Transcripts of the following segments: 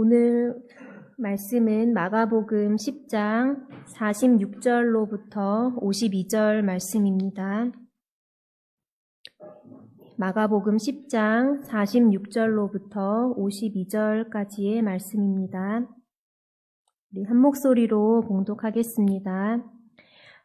오늘 말씀은 마가복음 10장 46절로부터 52절 말씀입니다. 마가복음 10장 46절로부터 52절까지의 말씀입니다. 우리 한 목소리로 봉독하겠습니다.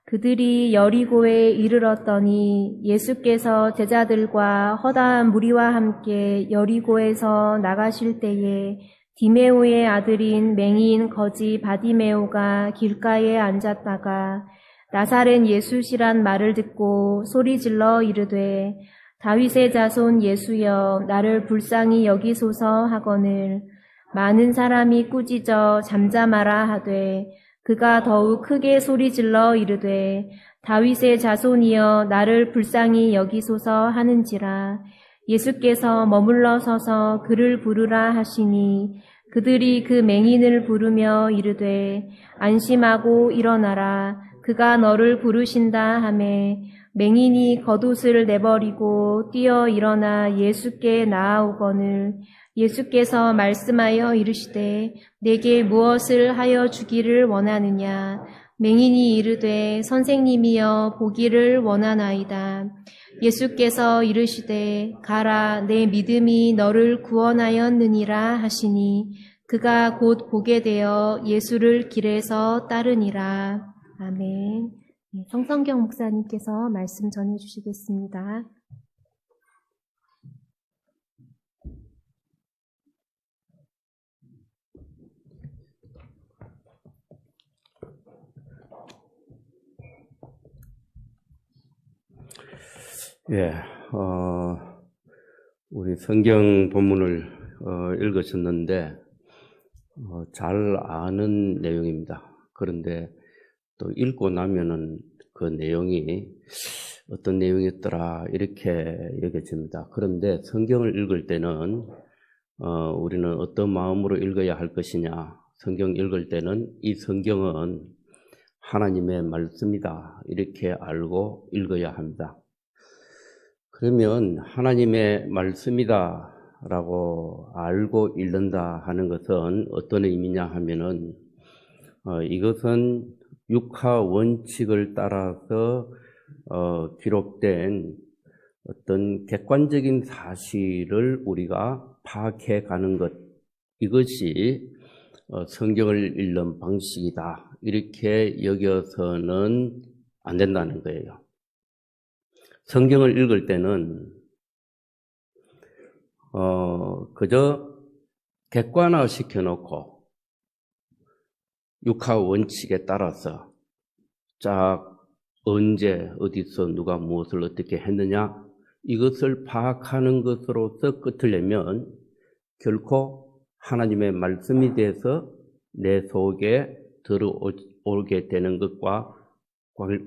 그들이 여리고에 이르렀더니 예수께서 제자들과 허다한 무리와 함께 여리고에서 나가실 때에 디메오의 아들인 맹인 거지 바디메오가 길가에 앉았다가 나사렛 예수시란 말을 듣고 소리질러 이르되 다윗의 자손 예수여 나를 불쌍히 여기소서 하거늘 많은 사람이 꾸짖어 잠잠하라 하되 그가 더욱 크게 소리질러 이르되 다윗의 자손이여 나를 불쌍히 여기소서 하는지라 예수께서 머물러 서서 그를 부르라 하시니 그들이 그 맹인을 부르며 이르되 안심하고 일어나라 그가 너를 부르신다 하매 맹인이 겉옷을 내버리고 뛰어 일어나 예수께 나아오거늘 예수께서 말씀하여 이르시되 내게 무엇을 하여 주기를 원하느냐 맹인이 이르되 선생님이여 보기를 원하나이다 예수께서 이르시되 가라 내 믿음이 너를 구원하였느니라 하시니 그가 곧 보게 되어 예수를 길에서 따르니라. 아멘. 성성경 목사님께서 말씀 전해주시겠습니다. 우리 성경 본문을 읽으셨는데 잘 아는 내용입니다. 그런데 또 읽고 나면은 그 내용이 어떤 내용이었더라 이렇게 여겨집니다. 그런데 성경을 읽을 때는 우리는 어떤 마음으로 읽어야 할 것이냐, 성경 읽을 때는 이 성경은 하나님의 말씀이다 이렇게 알고 읽어야 합니다. 그러면 하나님의 말씀이다 라고 알고 읽는다 하는 것은 어떤 의미냐 하면은 이것은 육하 원칙을 따라서 기록된 어떤 객관적인 사실을 우리가 파악해 가는 것, 이것이 성경을 읽는 방식이다 이렇게 여겨서는 안 된다는 거예요. 성경을 읽을 때는 그저 객관화 시켜놓고 육하 원칙에 따라서 쫙 언제 어디서 누가 무엇을 어떻게 했느냐 이것을 파악하는 것으로서 끝을 내면 결코 하나님의 말씀이 돼서 내 속에 들어오게 되는 것과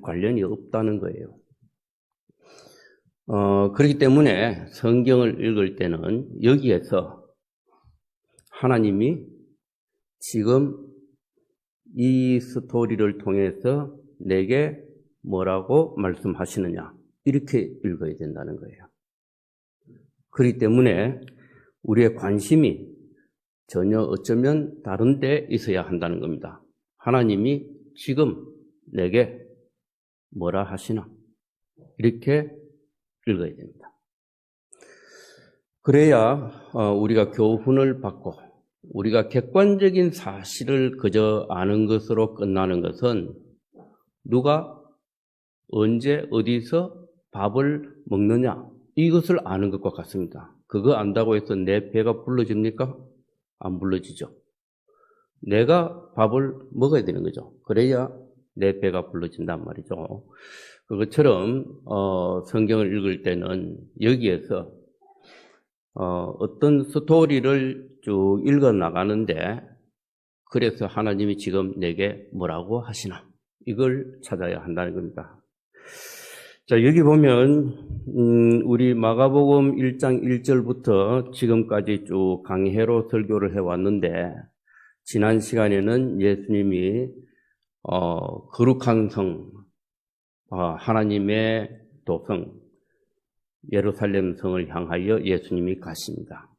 관련이 없다는 거예요. 그렇기 때문에 성경을 읽을 때는 여기에서 하나님이 지금 이 스토리를 통해서 내게 뭐라고 말씀하시느냐 이렇게 읽어야 된다는 거예요. 그렇기 때문에 우리의 관심이 전혀 어쩌면 다른 데 있어야 한다는 겁니다. 하나님이 지금 내게 뭐라 하시나 이렇게 읽어야 됩니다. 그래야 우리가 교훈을 받고 우리가 객관적인 사실을 그저 아는 것으로 끝나는 것은 누가 언제 어디서 밥을 먹느냐 이것을 아는 것과 같습니다. 그거 안다고 해서 내 배가 불러집니까? 안 불러지죠. 내가 밥을 먹어야 되는 거죠. 그래야 내 배가 불러진단 말이죠. 그것처럼 성경을 읽을 때는 여기에서 어떤 스토리를 쭉 읽어 나가는데 그래서 하나님이 지금 내게 뭐라고 하시나 이걸 찾아야 한다는 겁니다. 자, 여기 보면 우리 마가복음 1장 1절부터 지금까지 쭉 강해로 설교를 해왔는데 지난 시간에는 예수님이 거룩한 성, 하나님의 도성 예루살렘 성을 향하여 예수님이 가십니다.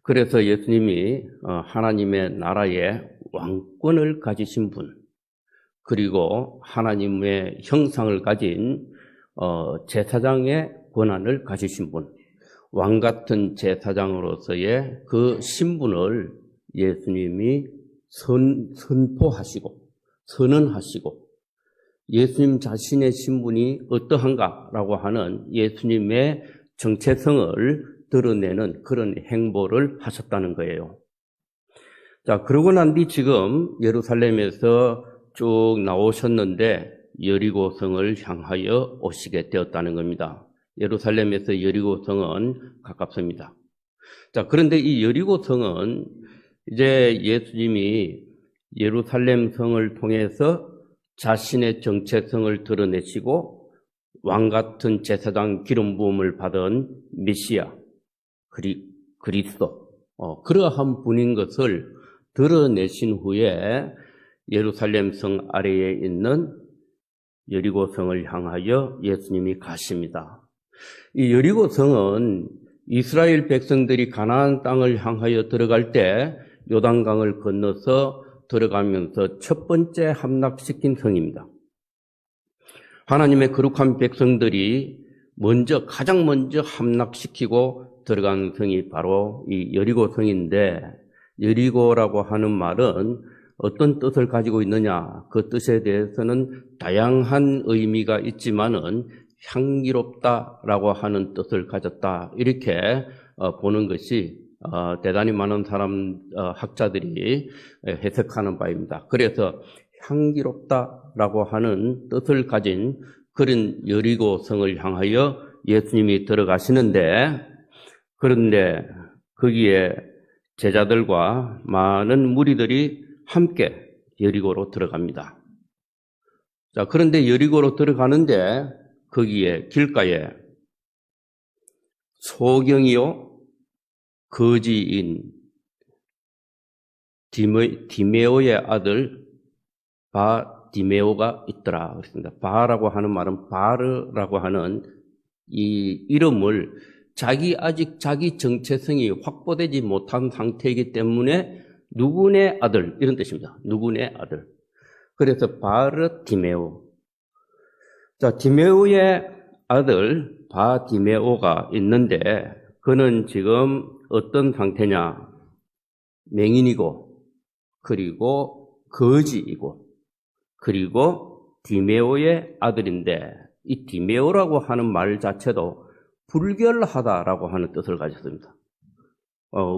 그래서 예수님이 하나님의 나라의 왕권을 가지신 분, 그리고 하나님의 형상을 가진 제사장의 권한을 가지신 분, 왕 같은 제사장으로서의 그 신분을 예수님이 선포하시고 선언하시고 예수님 자신의 신분이 어떠한가라고 하는 예수님의 정체성을 드러내는 그런 행보를 하셨다는 거예요. 자, 그러고 난 뒤 지금 예루살렘에서 쭉 나오셨는데 여리고성을 향하여 오시게 되었다는 겁니다. 예루살렘에서 여리고성은 가깝습니다. 자, 그런데 이 여리고성은 이제 예수님이 예루살렘 성을 통해서 자신의 정체성을 드러내시고 왕 같은 제사장 기름 부음을 받은 메시아, 그리스도, 그러한 분인 것을 드러내신 후에 예루살렘 성 아래에 있는 여리고성을 향하여 예수님이 가십니다. 이 여리고성은 이스라엘 백성들이 가나안 땅을 향하여 들어갈 때 요단강을 건너서 들어가면서 첫 번째 함락시킨 성입니다. 하나님의 거룩한 백성들이 가장 먼저 함락시키고 들어간 성이 바로 이 여리고성인데, 여리고라고 하는 말은 어떤 뜻을 가지고 있느냐, 그 뜻에 대해서는 다양한 의미가 있지만은 향기롭다라고 하는 뜻을 가졌다, 이렇게 보는 것이 대단히 많은 학자들이 해석하는 바입니다. 그래서 향기롭다라고 하는 뜻을 가진 그런 여리고성을 향하여 예수님이 들어가시는데, 그런데 거기에 제자들과 많은 무리들이 함께 여리고로 들어갑니다. 자, 그런데 여리고로 들어가는데 거기에 길가에 소경이요 거지인 디메오의 아들 바디메오가 있더라 그랬습니다. 바라고 하는 말은 바르라고 하는 이 이름을 아직 자기 정체성이 확보되지 못한 상태이기 때문에 누구네 아들, 이런 뜻입니다. 누구네 아들. 그래서 바르디메오. 자, 디메오의 아들 바디메오가 있는데 그는 지금 어떤 상태냐? 맹인이고, 그리고 거지이고, 그리고 디메오의 아들인데, 이 디메오라고 하는 말 자체도 불결하다라고 하는 뜻을 가졌습니다.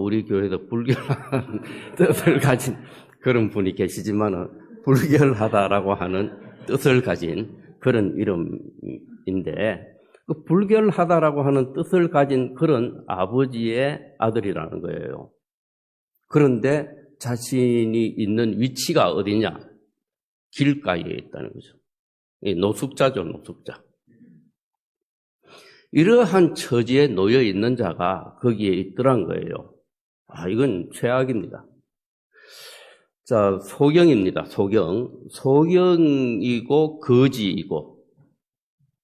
우리 교회도 불결한 뜻을 가진 그런 분이 계시지만은, 불결하다라고 하는 뜻을 가진 그런 이름인데, 그 불결하다라고 하는 뜻을 가진 그런 아버지의 아들이라는 거예요. 그런데 자신이 있는 위치가 어디냐? 길가에 있다는 거죠. 노숙자죠, 노숙자. 이러한 처지에 놓여 있는 자가 거기에 있더란 거예요. 이건 최악입니다. 자, 소경입니다. 소경이고 거지이고,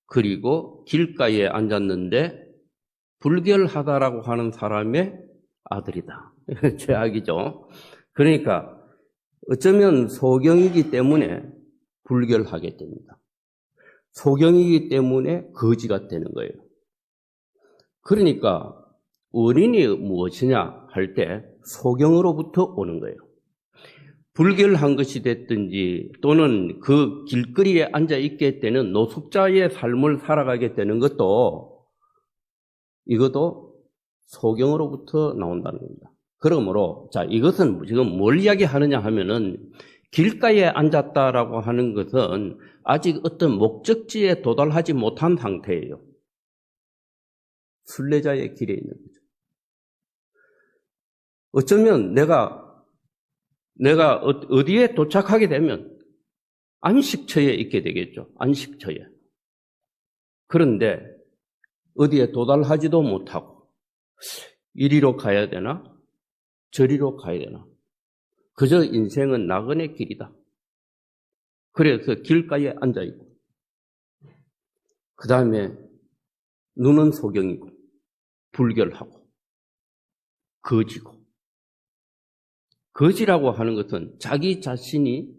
그리고 길가에 앉았는데 불결하다라고 하는 사람의 아들이다. 최악이죠. 그러니까 어쩌면 소경이기 때문에 불결하게 됩니다. 소경이기 때문에 거지가 되는 거예요. 그러니까 원인이 무엇이냐 할 때 소경으로부터 오는 거예요. 불결한 것이 됐든지 또는 그 길거리에 앉아 있게 되는 노숙자의 삶을 살아가게 되는 이것도 소경으로부터 나온다는 겁니다. 그러므로 자, 이것은 지금 뭘 이야기하느냐 하면은 길가에 앉았다라고 하는 것은 아직 어떤 목적지에 도달하지 못한 상태예요. 순례자의 길에 있는 거죠. 어쩌면 내가 어디에 도착하게 되면 안식처에 있게 되겠죠. 안식처에. 그런데 어디에 도달하지도 못하고 이리로 가야 되나? 저리로 가야 되나? 그저 인생은 나그네 길이다. 그래서 길가에 앉아있고 그 다음에 눈은 소경이고 불결하고 거지고 거지라고 하는 것은 자기 자신이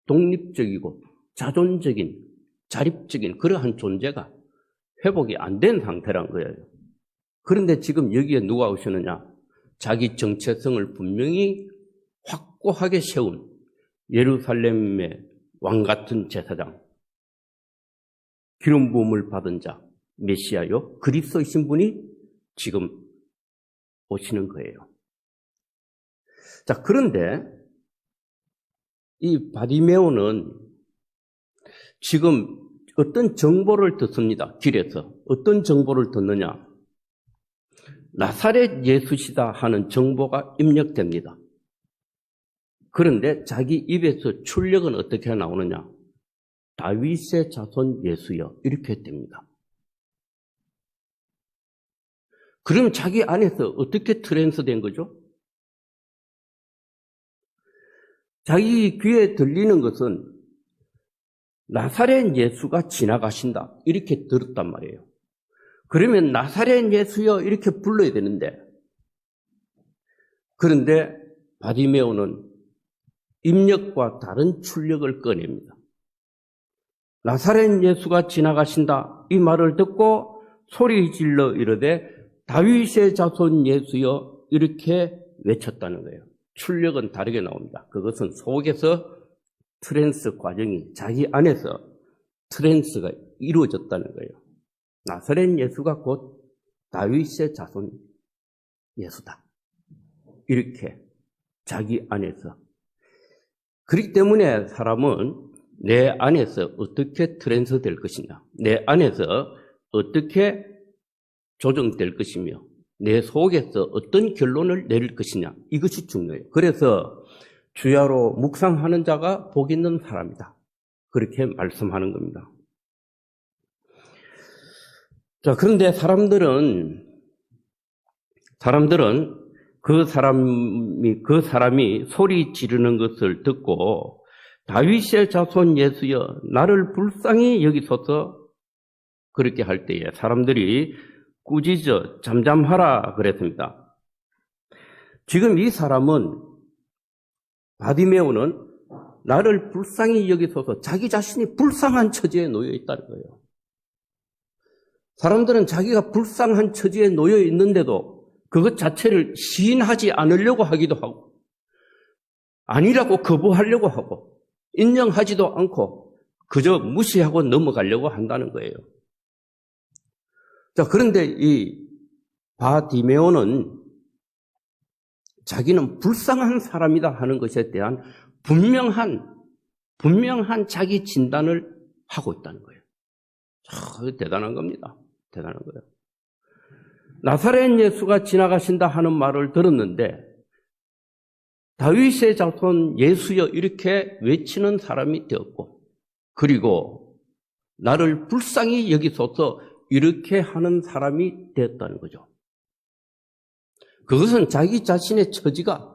독립적이고 자존적인, 자립적인 그러한 존재가 회복이 안 된 상태란 거예요. 그런데 지금 여기에 누가 오시느냐? 자기 정체성을 분명히 확고하게 세운 예루살렘의 왕 같은 제사장, 기름 부음을 받은 자, 메시아요, 그리스도이신 분이 지금 오시는 거예요. 자, 그런데 이 바디메오는 지금 어떤 정보를 듣습니다. 길에서. 어떤 정보를 듣느냐? 나사렛 예수시다 하는 정보가 입력됩니다. 그런데 자기 입에서 출력은 어떻게 나오느냐? 다윗의 자손 예수여, 이렇게 됩니다. 그럼 자기 안에서 어떻게 트랜스된 거죠? 자기 귀에 들리는 것은 나사렛 예수가 지나가신다, 이렇게 들었단 말이에요. 그러면 나사렛 예수여 이렇게 불러야 되는데, 그런데 바디메오는 입력과 다른 출력을 꺼냅니다. 나사렛 예수가 지나가신다, 이 말을 듣고 소리 질러 이르되 다윗의 자손 예수여, 이렇게 외쳤다는 거예요. 출력은 다르게 나옵니다. 그것은 속에서 트랜스 과정이, 자기 안에서 트랜스가 이루어졌다는 거예요. 나사렛 예수가 곧 다윗의 자손 예수다, 이렇게 자기 안에서. 그렇기 때문에 사람은 내 안에서 어떻게 트랜스 될 것이냐, 내 안에서 어떻게 조정될 것이며 내 속에서 어떤 결론을 내릴 것이냐, 이것이 중요해요. 그래서 주야로 묵상하는 자가 복 있는 사람이다, 그렇게 말씀하는 겁니다. 자, 그런데 사람들은 그 사람이 소리 지르는 것을 듣고 다윗의 자손 예수여 나를 불쌍히 여기소서, 그렇게 할 때에 사람들이 꾸짖어 잠잠하라 그랬습니다. 지금 이 사람은, 바디메오는 나를 불쌍히 여기소서, 자기 자신이 불쌍한 처지에 놓여 있다는 거예요. 사람들은 자기가 불쌍한 처지에 놓여 있는데도 그것 자체를 시인하지 않으려고 하기도 하고, 아니라고 거부하려고 하고, 인정하지도 않고 그저 무시하고 넘어가려고 한다는 거예요. 자, 그런데 이 바디메오는 자기는 불쌍한 사람이다 하는 것에 대한 분명한 자기 진단을 하고 있다는 거예요. 대단한 겁니다. 대단한 거예요. 나사렛 예수가 지나가신다 하는 말을 들었는데 다윗의 자손 예수여 이렇게 외치는 사람이 되었고, 그리고 나를 불쌍히 여기소서 이렇게 하는 사람이 되었다는 거죠. 그것은 자기 자신의 처지가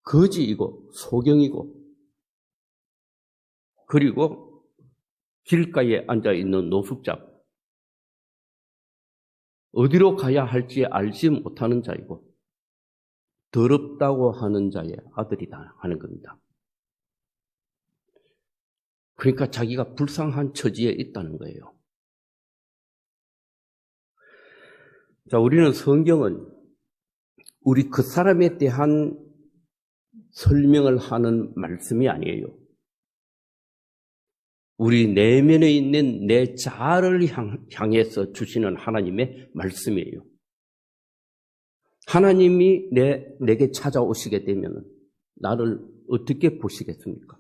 거지이고 소경이고, 그리고 길가에 앉아있는 노숙자, 어디로 가야 할지 알지 못하는 자이고 더럽다고 하는 자의 아들이다 하는 겁니다. 그러니까 자기가 불쌍한 처지에 있다는 거예요. 자, 우리는 성경은 우리 그 사람에 대한 설명을 하는 말씀이 아니에요. 우리 내면에 있는 내 자아를 향해서 주시는 하나님의 말씀이에요. 하나님이 내게 찾아오시게 되면 나를 어떻게 보시겠습니까?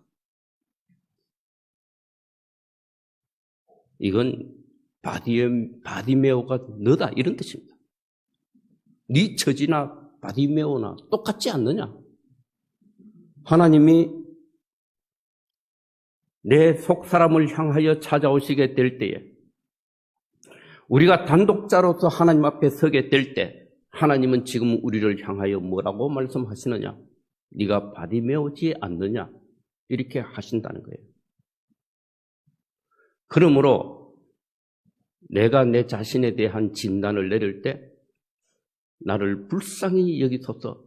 이건 바디메오가 너다, 이런 뜻입니다. 네 처지나 바디메오나 똑같지 않느냐? 하나님이 내 속사람을 향하여 찾아오시게 될 때에, 우리가 단독자로서 하나님 앞에 서게 될 때 하나님은 지금 우리를 향하여 뭐라고 말씀하시느냐? 네가 바디메오지 않느냐? 이렇게 하신다는 거예요. 그러므로 내가 내 자신에 대한 진단을 내릴 때 나를 불쌍히 여기소서,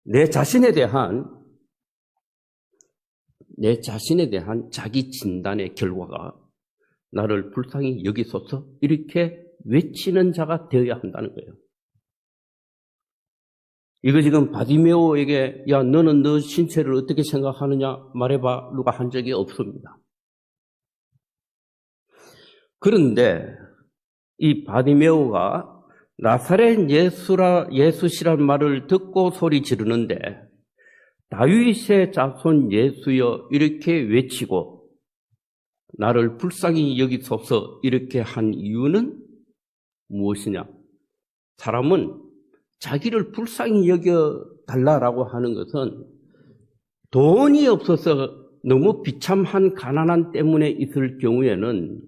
내 자신에 대한 자기 진단의 결과가 나를 불쌍히 여기소서 이렇게 외치는 자가 되어야 한다는 거예요. 이거 지금 바디메오에게 야 너는 너 신체를 어떻게 생각하느냐 말해봐 누가 한 적이 없습니다. 그런데 이 바디메오가 나사렛 예수시란 말을 듣고 소리 지르는데 다윗의 자손 예수여 이렇게 외치고 나를 불쌍히 여기소서 이렇게 한 이유는 무엇이냐? 사람은 자기를 불쌍히 여겨달라고 하는 것은 돈이 없어서 너무 비참한 가난한 때문에 있을 경우에는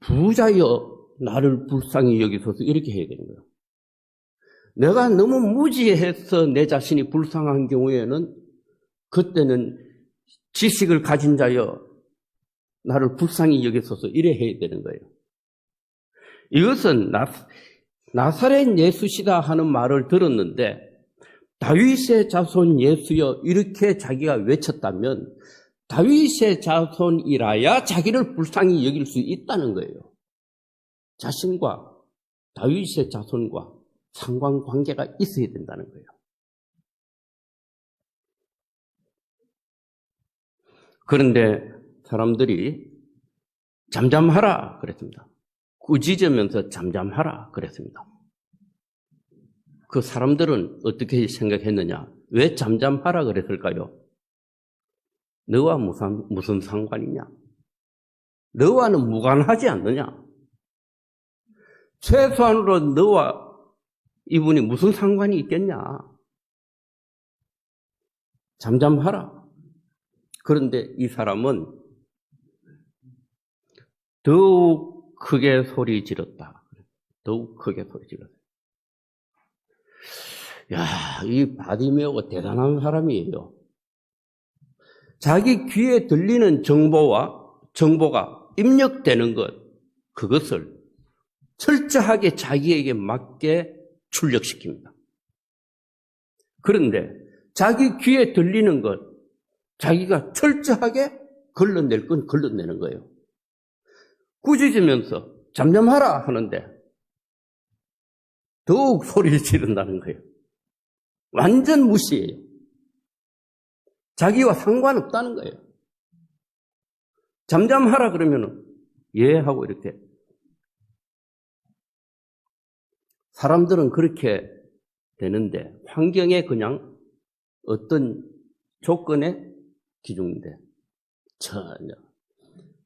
부자여 나를 불쌍히 여기소서 이렇게 해야 되는 거예요. 내가 너무 무지해서 내 자신이 불쌍한 경우에는 그때는 지식을 가진 자여 나를 불쌍히 여기소서 이래 해야 되는 거예요. 이것은 나사렛 예수시다 하는 말을 들었는데 다윗의 자손 예수여 이렇게 자기가 외쳤다면 다윗의 자손이라야 자기를 불쌍히 여길 수 있다는 거예요. 자신과 다윗의 자손과 상관관계가 있어야 된다는 거예요. 그런데 사람들이 잠잠하라 그랬습니다. 꾸짖으면서 잠잠하라 그랬습니다. 그 사람들은 어떻게 생각했느냐? 왜 잠잠하라 그랬을까요? 너와 무슨 상관이냐? 너와는 무관하지 않느냐? 최소한으로 너와 이분이 무슨 상관이 있겠냐? 잠잠하라. 그런데 이 사람은 더욱 크게 소리 질렀다. 더욱 크게 소리 질렀다. 야, 이 바디메오가 대단한 사람이에요. 자기 귀에 들리는 정보가 입력되는 그것을 철저하게 자기에게 맞게 출력시킵니다. 그런데 자기 귀에 들리는 것, 자기가 철저하게 걸러낼 건 걸러내는 거예요. 꾸짖으면서 잠잠하라 하는데 더욱 소리를 지른다는 거예요. 완전 무시해요. 자기와 상관없다는 거예요. 잠잠하라 그러면은 예 하고 이렇게. 사람들은 그렇게 되는데 환경에 그냥 어떤 조건에 기준인데 전혀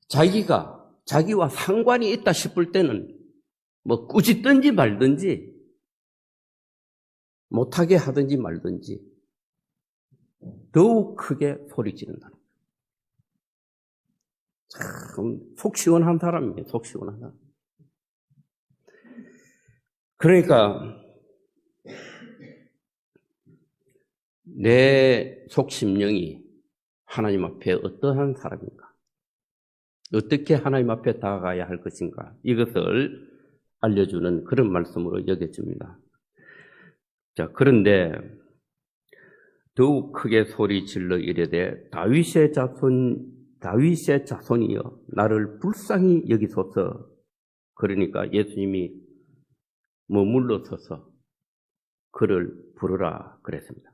자기와 상관이 있다 싶을 때는 뭐 꾸짖든지 말든지 못하게 하든지 말든지 더욱 크게 소리 지른다. 참 속 시원한 사람이에요. 속 시원한 사람. 그러니까 내 속심령이 하나님 앞에 어떠한 사람인가? 어떻게 하나님 앞에 다가가야 할 것인가? 이것을 알려주는 그런 말씀으로 여겨집니다. 자, 그런데 더욱 크게 소리 질러 이르되 다윗의 자손이여 나를 불쌍히 여기소서. 그러니까 예수님이 머물러 서서 그를 부르라 그랬습니다.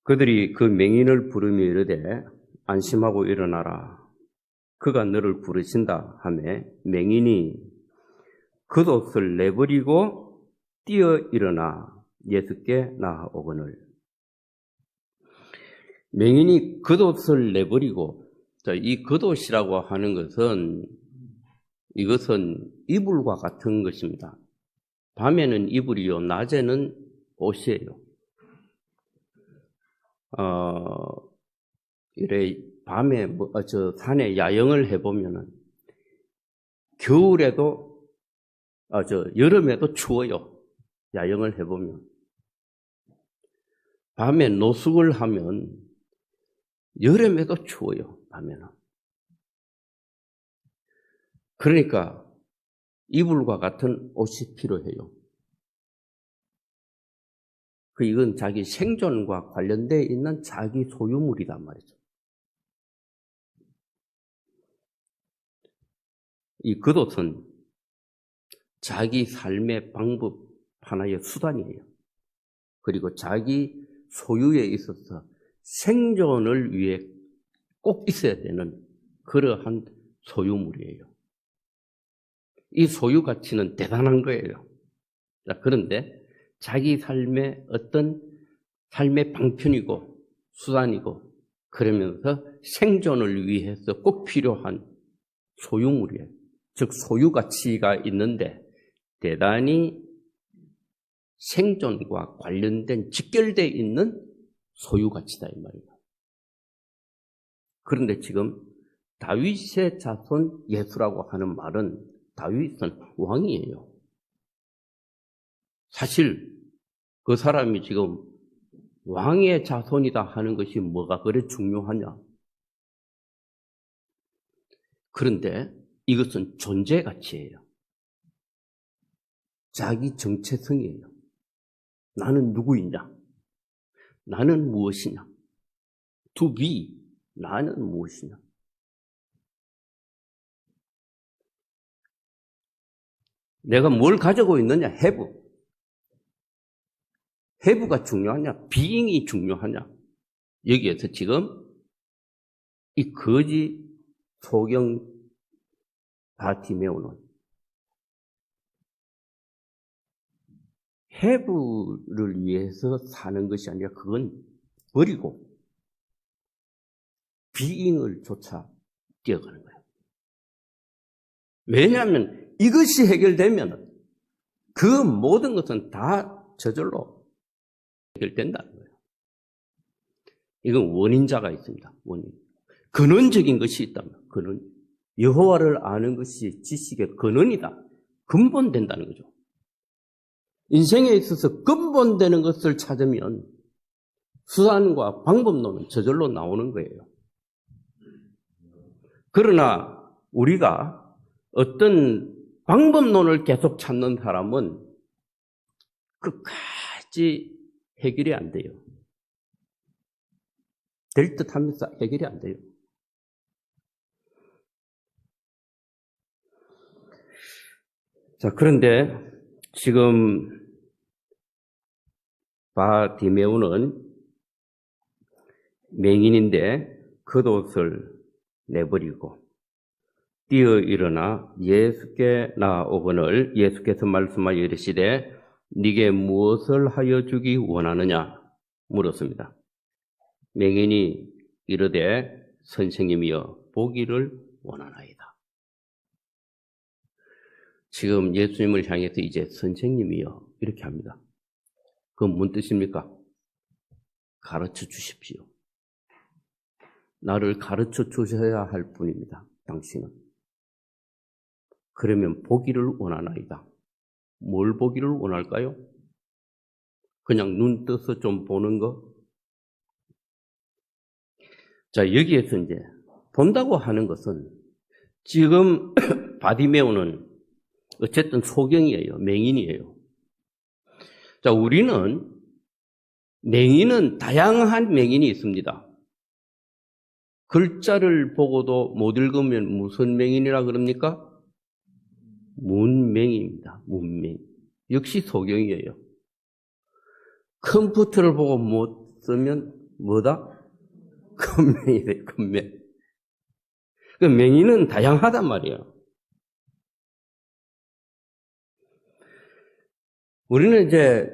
그들이 그 맹인을 부르며 이르되 안심하고 일어나라. 그가 너를 부르신다 하며 맹인이 겉옷을 내버리고 뛰어 일어나 예수께 나아오거늘. 맹인이 겉옷을 내버리고, 이 겉옷이라고 하는 것은 이것은 이불과 같은 것입니다. 밤에는 이불이요, 낮에는 옷이에요. 이래 밤에 산에 야영을 해보면은 겨울에도 여름에도 추워요. 야영을 해보면 밤에 노숙을 하면 여름에도 추워요. 밤에는. 그러니까 이불과 같은 옷이 필요해요. 이건 자기 생존과 관련되어 있는 자기 소유물이란 말이죠. 이 겉옷은 자기 삶의 방법 하나의 수단이에요. 그리고 자기 소유에 있어서 생존을 위해 꼭 있어야 되는 그러한 소유물이에요. 이 소유 가치는 대단한 거예요. 그런데 자기 삶의 어떤 삶의 방편이고 수단이고 그러면서 생존을 위해서 꼭 필요한 소유물이에요. 즉 소유 가치가 있는데 대단히 생존과 관련된 직결되어 있는 소유 가치다 이 말이에요. 그런데 지금 다윗의 자손 예수라고 하는 말은 다윗은 왕이에요. 사실 그 사람이 지금 왕의 자손이다 하는 것이 뭐가 그래 중요하냐? 그런데 이것은 존재 가치예요. 자기 정체성이에요. 나는 누구이냐? 나는 무엇이냐? To be, 나는 무엇이냐? 내가 뭘 가지고 있느냐? have. have가 중요하냐? being이 중요하냐? 여기에서 지금 이 거지 소경 바티메오는 have를 위해서 사는 것이 아니라 그건 버리고 being을 쫓아 뛰어가는 거예요. 왜냐하면 이것이 해결되면 그 모든 것은 다 저절로 해결된다는 거예요. 이건 원인자가 있습니다. 원인. 근원적인 것이 있다면 근원. 여호와를 아는 것이 지식의 근원이다. 근본된다는 거죠. 인생에 있어서 근본되는 것을 찾으면 수단과 방법론은 저절로 나오는 거예요. 그러나 우리가 어떤 방법론을 계속 찾는 사람은 끝까지 해결이 안 돼요. 될 듯 하면서 해결이 안 돼요. 자, 그런데 지금 바디메오는 맹인인데 겉옷을 내버리고 뛰어 일어나 예수께 나아오거늘 예수께서 말씀하여 이르시되 네게 무엇을 하여 주기 원하느냐 물었습니다. 맹인이 이르되 선생님이여 보기를 원하나이다. 지금 예수님을 향해서 이제 선생님이여 이렇게 합니다. 그건 뭔 뜻입니까? 가르쳐 주십시오. 나를 가르쳐 주셔야 할 분입니다. 당신은. 그러면 보기를 원하나이다. 뭘 보기를 원할까요? 그냥 눈 떠서 좀 보는 거? 자, 여기에서 이제 본다고 하는 것은 지금 바디메오는 어쨌든 소경이에요. 맹인이에요. 자, 우리는 맹인은 다양한 맹인이 있습니다. 글자를 보고도 못 읽으면 무슨 맹인이라 그럽니까? 문맹입니다. 문맹. 역시 소경이에요. 컴퓨터를 보고 못 쓰면 뭐다? 큰맹이래, 큰맹. 그 맹인은 다양하단 말이에요. 우리는 이제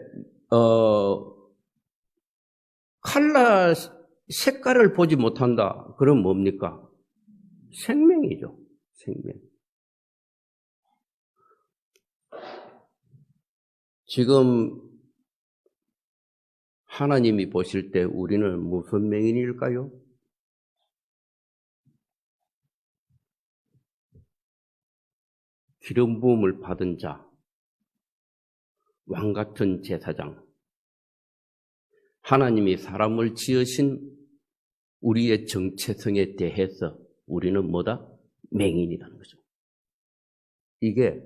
컬러 색깔을 보지 못한다. 그럼 뭡니까? 생명이죠. 생명. 지금 하나님이 보실 때 우리는 무슨 맹인일까요? 기름 부음을 받은 자, 왕 같은 제사장, 하나님이 사람을 지으신 우리의 정체성에 대해서 우리는 뭐다? 맹인이라는 거죠. 이게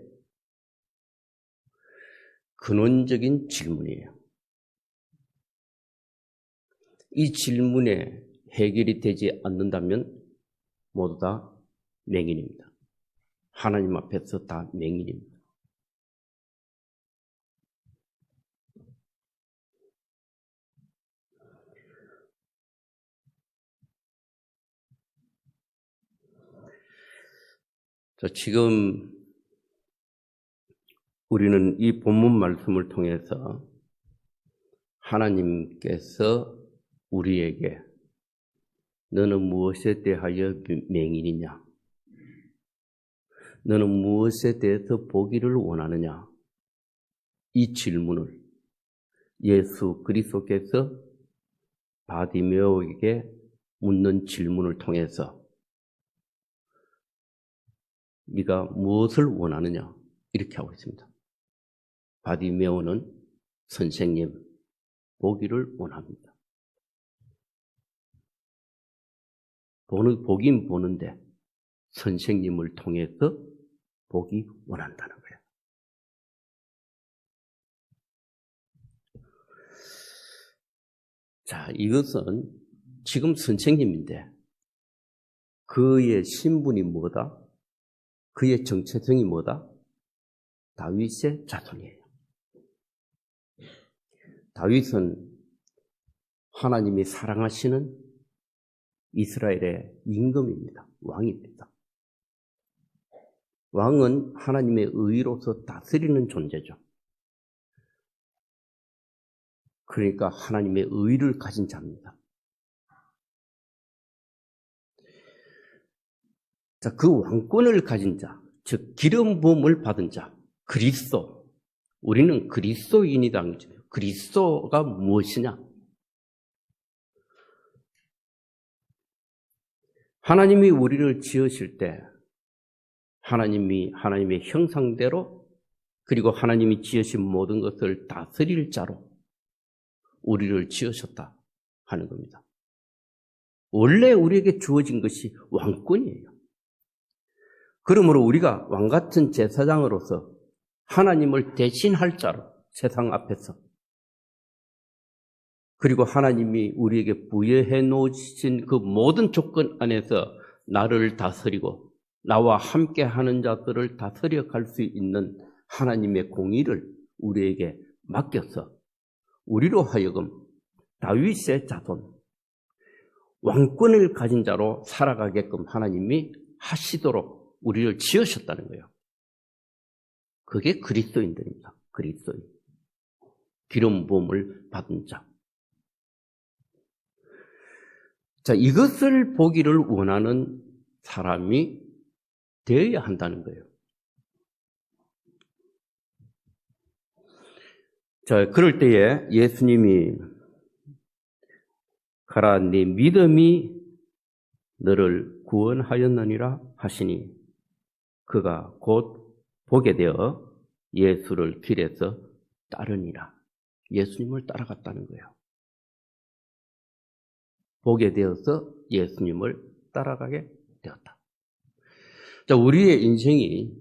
근원적인 질문이에요. 이 질문에 해결이 되지 않는다면 모두 다 맹인입니다. 하나님 앞에서 다 맹인입니다. 자, 지금 우리는 이 본문 말씀을 통해서 하나님께서 우리에게 너는 무엇에 대하여 맹인이냐? 너는 무엇에 대해서 보기를 원하느냐? 이 질문을 예수 그리스도께서 바디메오에게 묻는 질문을 통해서 네가 무엇을 원하느냐? 이렇게 하고 있습니다. 바디메오는 선생님, 보기를 원합니다. 보긴 보는데 선생님을 통해서 보기 원한다는 거예요. 자, 이것은 지금 선생님인데 그의 신분이 뭐다? 그의 정체성이 뭐다? 다윗의 자손이에요. 다윗은 하나님이 사랑하시는 이스라엘의 임금입니다. 왕입니다. 왕은 하나님의 의로서 다스리는 존재죠. 그러니까 하나님의 의를 가진 자입니다. 자, 그 왕권을 가진 자, 즉 기름 부음을 받은 자, 그리스도. 우리는 그리스도인이다. 그리스도가 무엇이냐? 하나님이 우리를 지으실 때 하나님의 형상대로 그리고 하나님이 지으신 모든 것을 다스릴 자로 우리를 지으셨다 하는 겁니다. 원래 우리에게 주어진 것이 왕권이에요. 그러므로 우리가 왕같은 제사장으로서 하나님을 대신할 자로 세상 앞에서 그리고 하나님이 우리에게 부여해 놓으신 그 모든 조건 안에서 나를 다스리고 나와 함께 하는 자들을 다스려 갈 수 있는 하나님의 공의를 우리에게 맡겨서 우리로 하여금 다윗의 자손, 왕권을 가진 자로 살아가게끔 하나님이 하시도록 우리를 지으셨다는 거예요. 그게 그리스도인들입니다. 그리스도인. 기름 부음을 받은 자. 자, 이것을 보기를 원하는 사람이 되어야 한다는 거예요. 자, 그럴 때에 예수님이 가라, 네 믿음이 너를 구원하였느니라 하시니 그가 곧 보게 되어 예수를 길에서 따르니라. 예수님을 따라갔다는 거예요. 보게 되어서 예수님을 따라가게 되었다. 자, 우리의 인생이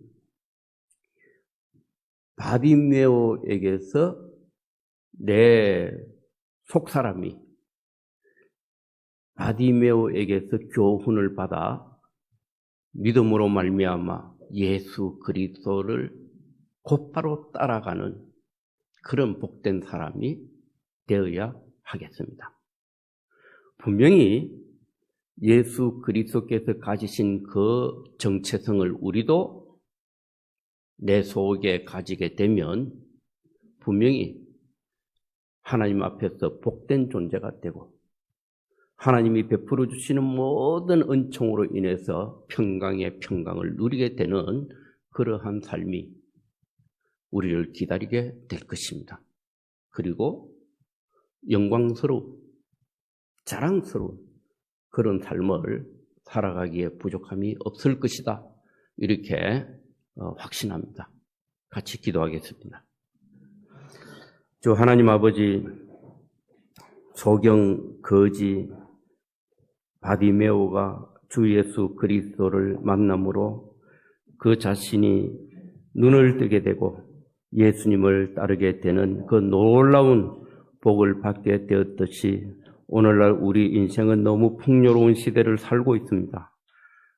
바디메오에게서 내 속사람이 바디메오에게서 교훈을 받아 믿음으로 말미암아 예수 그리스도를 곧바로 따라가는 그런 복된 사람이 되어야 하겠습니다. 분명히 예수 그리스도께서 가지신 그 정체성을 우리도 내 속에 가지게 되면 분명히 하나님 앞에서 복된 존재가 되고 하나님이 베풀어 주시는 모든 은총으로 인해서 평강의 평강을 누리게 되는 그러한 삶이 우리를 기다리게 될 것입니다. 그리고 영광스러운 자랑스러운 그런 삶을 살아가기에 부족함이 없을 것이다. 이렇게 확신합니다. 같이 기도하겠습니다. 주 하나님 아버지, 소경, 거지, 바디메오가 주 예수 그리스도를 만남으로 그 자신이 눈을 뜨게 되고 예수님을 따르게 되는 그 놀라운 복을 받게 되었듯이 오늘날 우리 인생은 너무 풍요로운 시대를 살고 있습니다.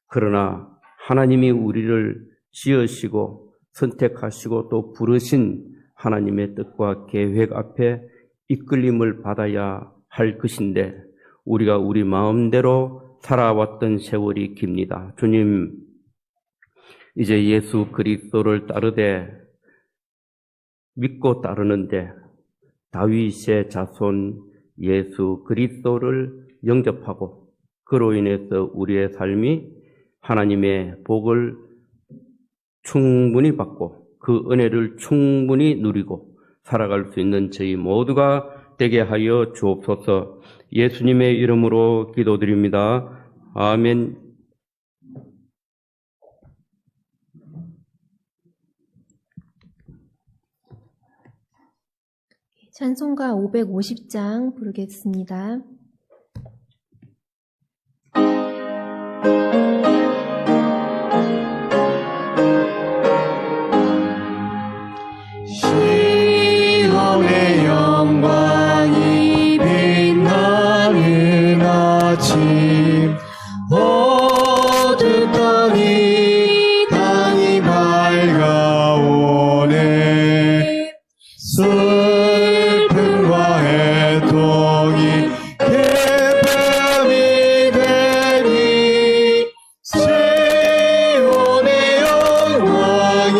그러나 하나님이 우리를 지으시고 선택하시고 또 부르신 하나님의 뜻과 계획 앞에 이끌림을 받아야 할 것인데 우리가 우리 마음대로 살아왔던 세월이 깁니다. 주님, 이제 예수 그리스도를 따르되 믿고 따르는데 다윗의 자손 예수 그리스도를 영접하고 그로 인해서 우리의 삶이 하나님의 복을 충분히 받고 그 은혜를 충분히 누리고 살아갈 수 있는 저희 모두가 되게 하여 주옵소서. 예수님의 이름으로 기도드립니다. 아멘. 찬송가 550장 부르겠습니다. 시온의 영광이 빛나는 아침 어둡던 이 땅이 밝아오네. 슬픔과 애통이 기쁨이 되니 시온의 영광이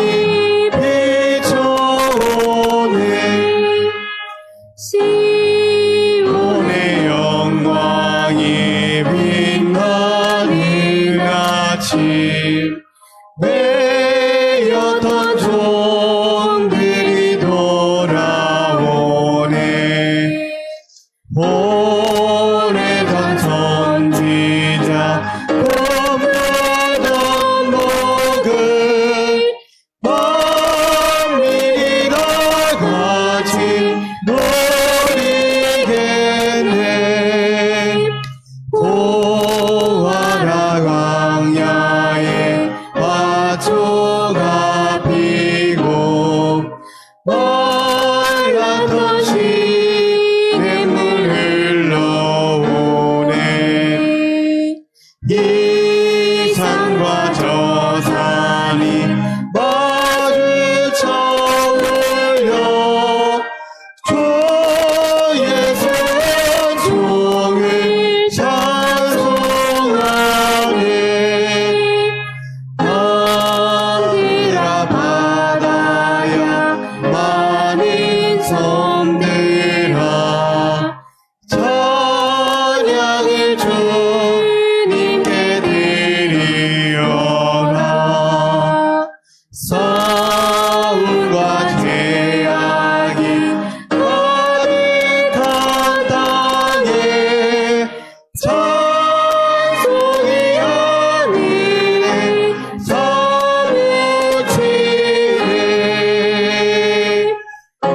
비춰오네. 시온의 영광이 빛나는 아침 매였던 종들이 돌아오네. 오래전 선지자 꿈꾸던 복을 만민이 다 같이 누리겠네. 고아라 광야에 화초가 피고 맑았던 시냇물 흘러오네. 이 산과 저 산이 마주쳐 울려 주의 종을 찬송하네. 하늘아 바다야 많은 섬들아 찬양을 주님께 드리어라. 싸움과 죄악이 가득한 땅에 찬송이 하늘에 사무치네. 아멘.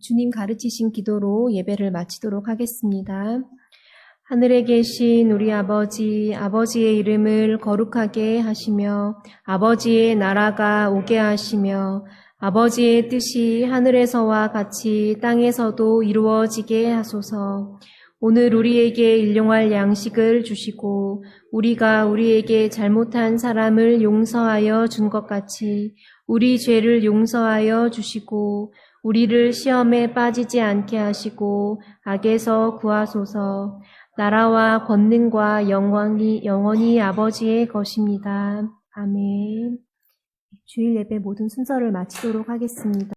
주님 가르치신 기도로 예배를 마치도록 하겠습니다. 하늘에 계신 우리 아버지, 아버지의 이름을 거룩하게 하시며 아버지의 나라가 오게 하시며 아버지의 뜻이 하늘에서와 같이 땅에서도 이루어지게 하소서. 오늘 우리에게 일용할 양식을 주시고 우리가 우리에게 잘못한 사람을 용서하여 준 것 같이 우리 죄를 용서하여 주시고 우리를 시험에 빠지지 않게 하시고 악에서 구하소서. 나라와 권능과 영원히 아버지의 것입니다. 아멘. 주일 예배 모든 순서를 마치도록 하겠습니다.